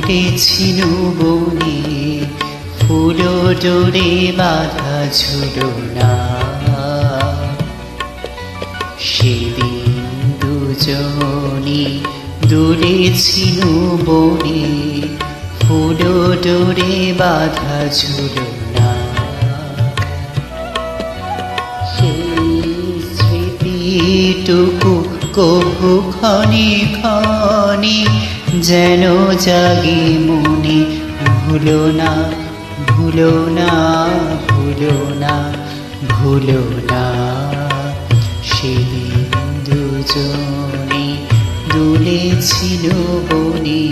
দুলেছিল বনে ফুল ডোরে বাঁধা ঝুলনা। সেদিন দুজনে দুলেছিল বনে ফুল ডোরে বাঁধা ঝুলনা। সেই স্মৃতিটুকু কভু ক্ষণে ক্ষণে যেন জাগে মনে। ভুলো না ভুলো না ভুলো না ভুলো না। সেদিন দুজনে দুলেছিল বনে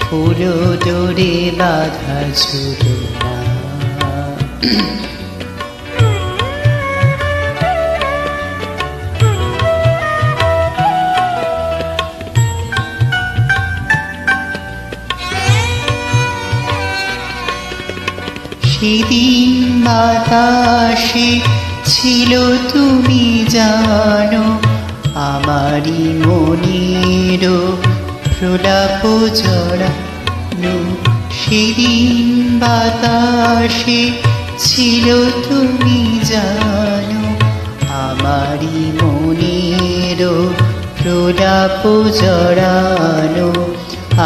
ফুল ডোরে বাঁধা ঝুলনা। সেদিন বাতাসে ছিল তুমি জানো আমারই মনের প্রলাপ জড়ানো। সেদিন বাতাসে ছিল তুমি জানো আমারই মনের প্রলাপ জড়ানো।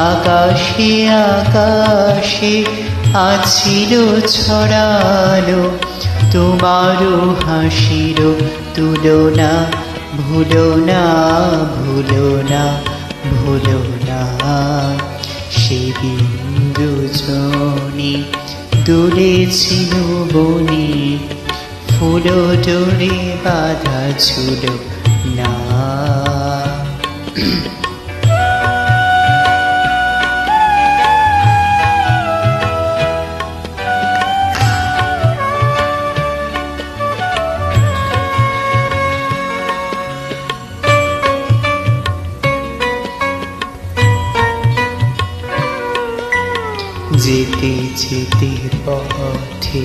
আকাশে আকাশে আছিল ছড়ানো তোমারও হাসির তুলনা। ভুলো না ভুলো না ভুলো না। সেদিন দুজনে দুলেছিল বনে ফুল ডোরে বাঁধা ঝুলনা। যেতে যেতে পথে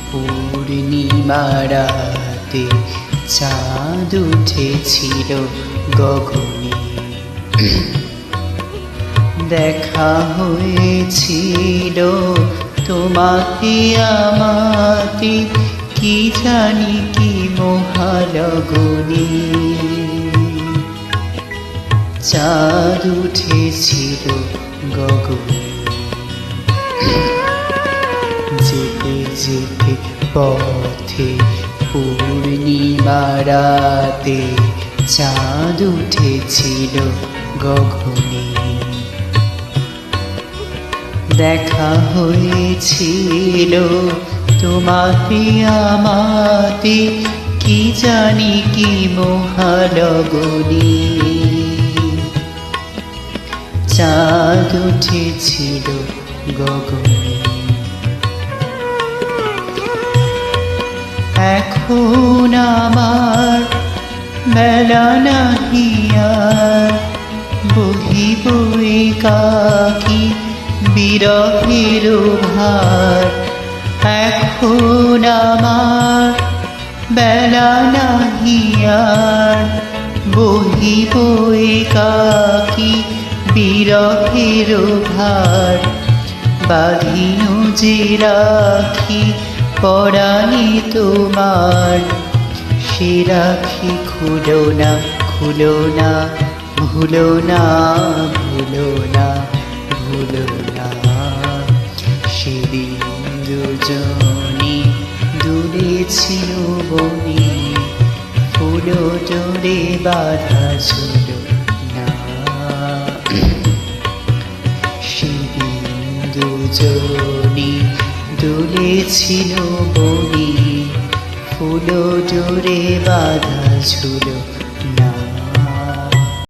পূর্ণিমা রাতে চাঁদ উঠেছিল গগনে। দেখা হয়েছিল তোমাকে আমাকে কি জানি কি মহালগনে। চাঁদ উঠেছিল গগনে। যেতে যেতে পথে পূর্ণিমা রাতে চাঁদ উঠেছিল গগনে। দেখা হয়েছিল তোমাকে আমাকে কি জানি কি মহালগনে। চাঁদ উঠেছিল গগনে। এখন আমার বেলা নাহি আর বহিব একাকী বিরহের ভার। এখন আমার বেলা নাহি আর বহিব একাকী বিরহের ভার। বাঁধিনু যে রাখি পরাণে তোমার সে রাখি খুলো না খুলো না ভুলো না ভুলো না ভুলো না। সেদিন দুজনে দুলেছিল বনে ফুল ডোরে বাঁধা ঝুলনা। সেদিন দুজনে দুলেছিল বনে ফুল ডোরে বাঁধা ঝুলনা।